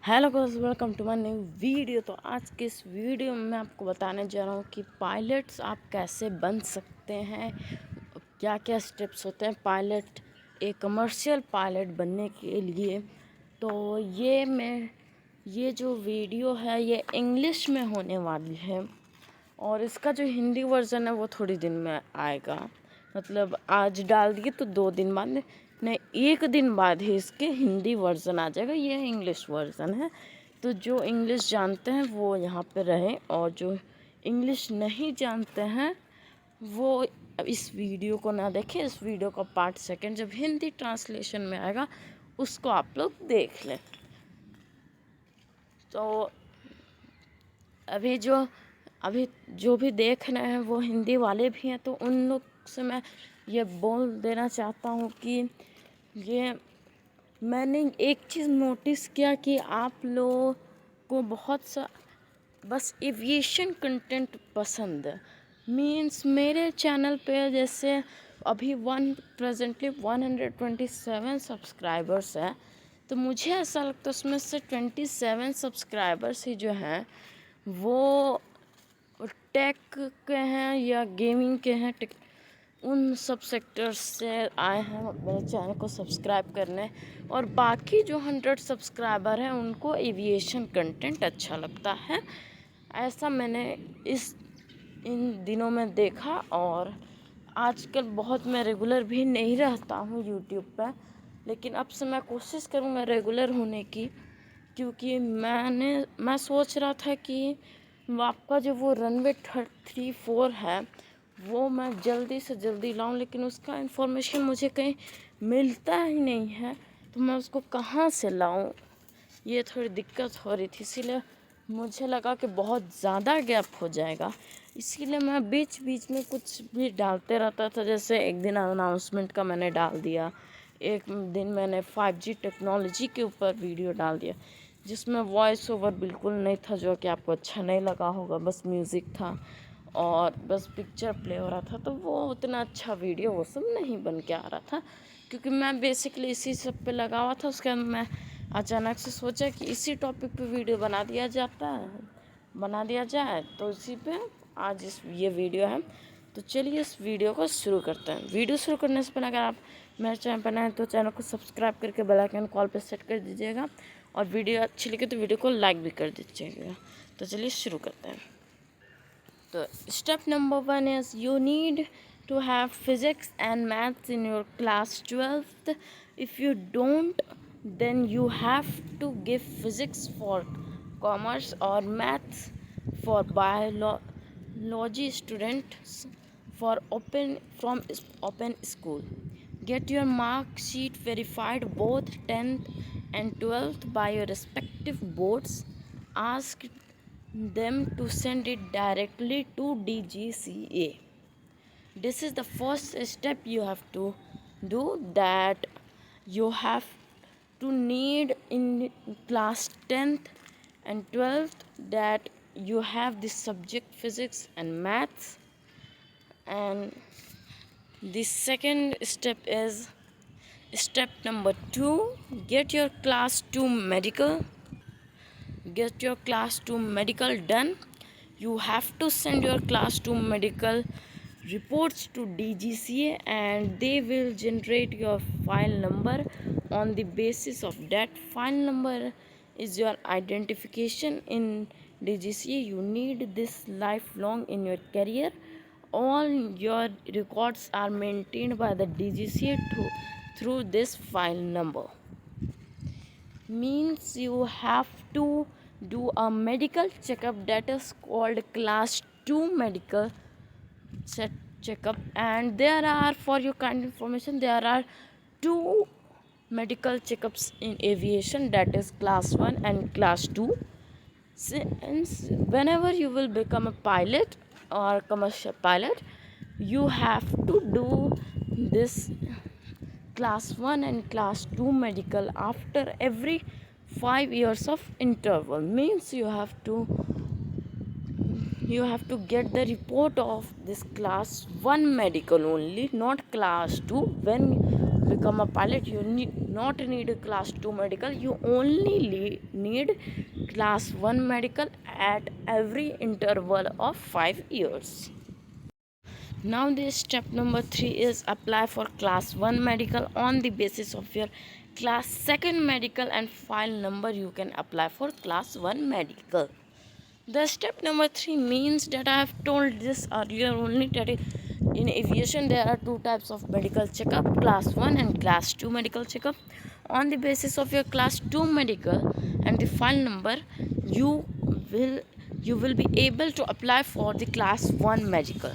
Hello guys, welcome to my new video. तो आज के इस वीडियो में मैं आपको बताने जा रहा हूँ कि पायलट्स आप कैसे बन सकते हैं, क्या क्या स्टेप्स होते हैं पायलट, एक कमर्शियल पायलट बनने के लिए। तो ये जो वीडियो है ये इंग्लिश में होने वाली है और इसका जो हिंदी वर्ज़न है वो थोड़ी दिन में आएगा। मतलब आज डाल दिए तो 2 दिन बाद नहीं, 1 दिन बाद ही इसके हिंदी वर्ज़न आ जाएगा। ये इंग्लिश वर्ज़न है, तो जो इंग्लिश जानते हैं वो यहाँ पे रहें और जो इंग्लिश नहीं जानते हैं वो इस वीडियो को ना देखें। इस वीडियो का पार्ट सेकंड जब हिंदी ट्रांसलेशन में आएगा उसको आप लोग देख लें। तो अभी जो भी देख रहे हैं वो हिंदी वाले भी हैं, तो उन लोग से मैं ये बोल देना चाहता हूँ कि ये मैंने एक चीज़ नोटिस किया कि आप लोगों को बहुत सा बस एविएशन कंटेंट पसंद है। मीन्स मेरे चैनल पे जैसे अभी प्रेजेंटली 127 सब्सक्राइबर्स हैं, तो मुझे ऐसा लगता है उसमें से 27 सब्सक्राइबर्स ही जो हैं वो टेक के हैं या गेमिंग के हैं, उन सब सेक्टर्स से आए हैं मेरे चैनल को सब्सक्राइब करने। और बाकी जो 100 सब्सक्राइबर हैं उनको एविएशन कंटेंट अच्छा लगता है, ऐसा मैंने इन दिनों में देखा। और आजकल बहुत मैं रेगुलर भी नहीं रहता हूँ यूट्यूब पर, लेकिन अब से मैं कोशिश करूँगा रेगुलर होने की, क्योंकि मैं सोच रहा था कि आपका जो वो रनवे 34 है वो मैं जल्दी से जल्दी लाऊं, लेकिन उसका इन्फॉर्मेशन मुझे कहीं मिलता ही नहीं है, तो मैं उसको कहाँ से लाऊं, ये थोड़ी दिक्कत हो रही थी। इसीलिए मुझे लगा कि बहुत ज़्यादा गैप हो जाएगा, इसीलिए मैं बीच बीच में कुछ भी डालते रहता था। जैसे एक दिन अनाउंसमेंट का मैंने डाल दिया, एक दिन मैंने 5G टेक्नोलॉजी के ऊपर वीडियो डाल दिया जिसमें वॉइस ओवर बिल्कुल नहीं था, जो कि आपको अच्छा नहीं लगा होगा, बस म्यूज़िक था और बस पिक्चर प्ले हो रहा था। तो वो उतना अच्छा वीडियो वो सब नहीं बन के आ रहा था, क्योंकि मैं बेसिकली इसी सब पे लगा हुआ था। उसके बाद मैं अचानक से सोचा कि इसी टॉपिक पे वीडियो बना दिया जाए, तो इसी पे आज ये वीडियो है। तो चलिए इस वीडियो को शुरू करते हैं। वीडियो शुरू करने से पहले अगर आप मेरे चैनल पर नए हैं तो चैनल को सब्सक्राइब करके बेल आइकन कॉल पे सेट कर दीजिएगा, और वीडियो अच्छी लगे तो वीडियो को लाइक भी कर दीजिएगा। तो चलिए शुरू करते हैं। तो step number 1 is you need to have physics and maths in your class 12th. If you don't, then you have to give physics for commerce or maths for biology students for open school. Get your mark sheet verified both 10th and 12th by your respective boards. Ask them to send it directly to DGCA. This is the first step you have to do, that you have to need in class 10th and 12th, that you have this subject physics and maths. And the second step is step number 2, get your class 2 medical done. You have to send your class 2 medical reports to DGCA, and they will generate your file number. On the basis of that file number is your identification in DGCA. You need this lifelong in your career. All your records are maintained by the DGCA through this file number. Means you have to do a medical checkup, that is called class 2 medical checkup. And there are, for your kind information, there are 2 medical checkups in aviation, that is class 1 and class 2. Since whenever you will become a pilot or commercial pilot, you have to do this class 1 and class 2 medical after every 5 years of interval. Means you have to get the report of this class 1 medical only, not class 2. When become a pilot, you not need a class 2 medical, you only need class 1 medical at every interval of 5 years. Now the step number 3 is apply for class 1 medical on the basis of your class 2nd medical and file number. You can apply for class 1 medical. The step number 3 means that I have told this earlier only, that in aviation there are two types of medical checkup, class 1 and class 2 medical checkup. On the basis of your class 2 medical and the file number, you will be able to apply for the class 1 medical.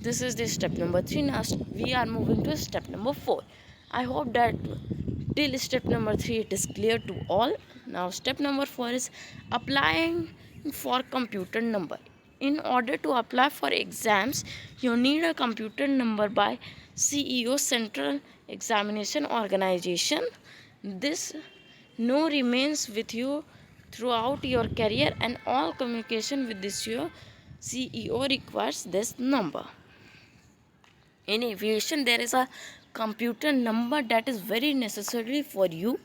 This is the step number 3. Now we are moving to step number 4. I hope that till step number 3 it is clear to all. Now step number 4 is applying for computer number. In order to apply for exams, you need a computer number by CEO, Central Examination Organization. This no remains with you throughout your career, and all communication with this your CEO requires this number. In aviation there is a computer number that is very necessary for you.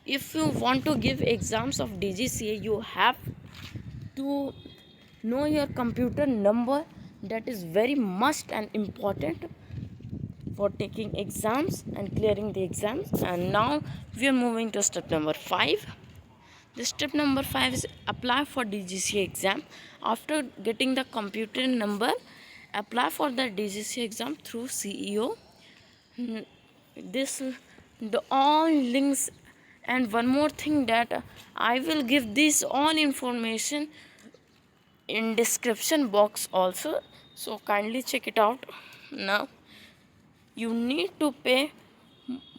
If you want to give exams of DGCA, you have to know your computer number. That is very must and important for taking exams and clearing the exams. And now we are moving to step number 5. The step number 5 is apply for DGCA exam. After getting the computer number, apply for the DGCA exam through CEO. This the all links, and one more thing, that I will give this all information in description box also, so kindly check it out. Now you need to pay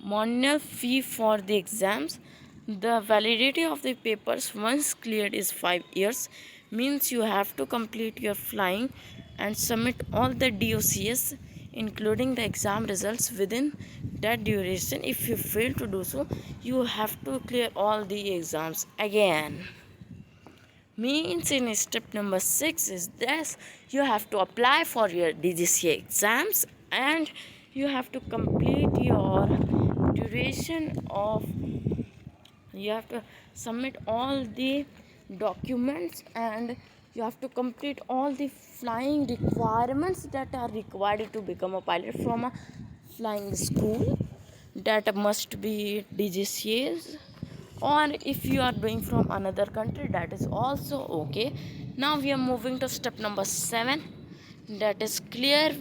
manual fee for the exams. The validity of the papers once cleared is 5 years, means you have to complete your flying and submit all the DOCs including the exam results within that duration. If you fail to do so, you have to clear all the exams again. Means in step number 6 is this: you have to apply for your DGCA exams and you have to complete your duration of, you have to submit all the documents, and you have to complete all the flying requirements that are required to become a pilot from a flying school. That must be DGCA's, or if you are doing from another country, that is also okay. Now we are moving to step number 7, that is clear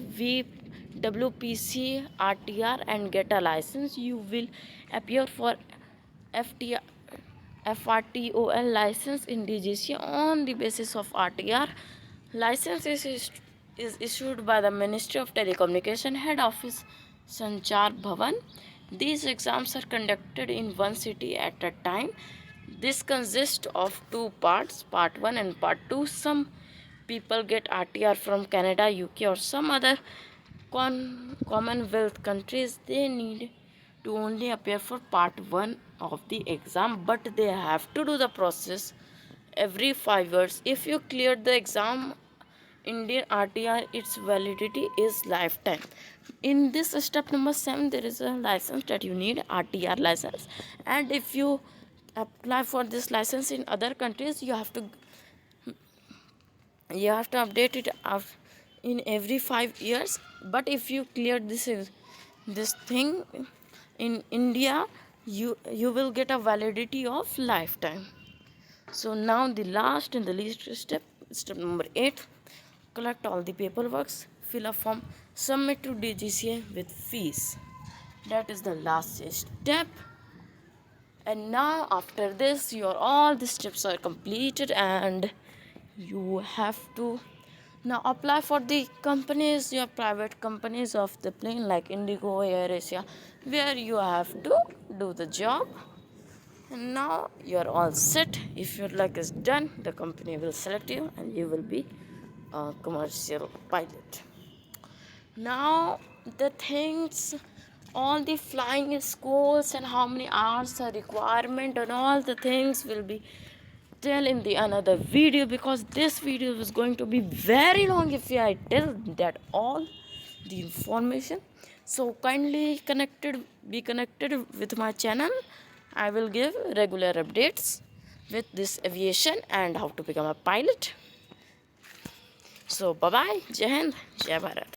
WPC RTR and get a license. You will appear for FTR FRTOL license in DGCA on the basis of RTR. License is issued by the Ministry of Telecommunication, Head Office, Sanchar Bhavan. These exams are conducted in one city at a time. This consists of two parts, part 1 and part 2. Some people get RTR from Canada, UK or some other Commonwealth countries. They need to only appear for part 1 of the exam, but they have to do the process every 5 years. If you cleared the exam Indian RTR, its validity is lifetime. In this step number 7, there is a license that you need, RTR license, and if you apply for this license in other countries, you have to update it in every 5 years. But if you clear this thing in India, you will get a validity of lifetime. So now the last and the least step number 8, collect all the paperwork, fill a form, submit to DGCA with fees. That is the last step. And now after this, your all the steps are completed, and you have to now apply for the companies, your private companies of the plane like Indigo, Air Asia, where you have to do the job. And now you're all set. If your luck is done, the company will select you and you will be a commercial pilot. Now the things, all the flying schools and how many hours are requirement and all the things will be tell in the another video, because this video is going to be very long if I tell that all. the information. So kindly be connected with my channel. I will give regular updates with this aviation and how to become a pilot. So bye bye. Jai Hind, Jai Bharat.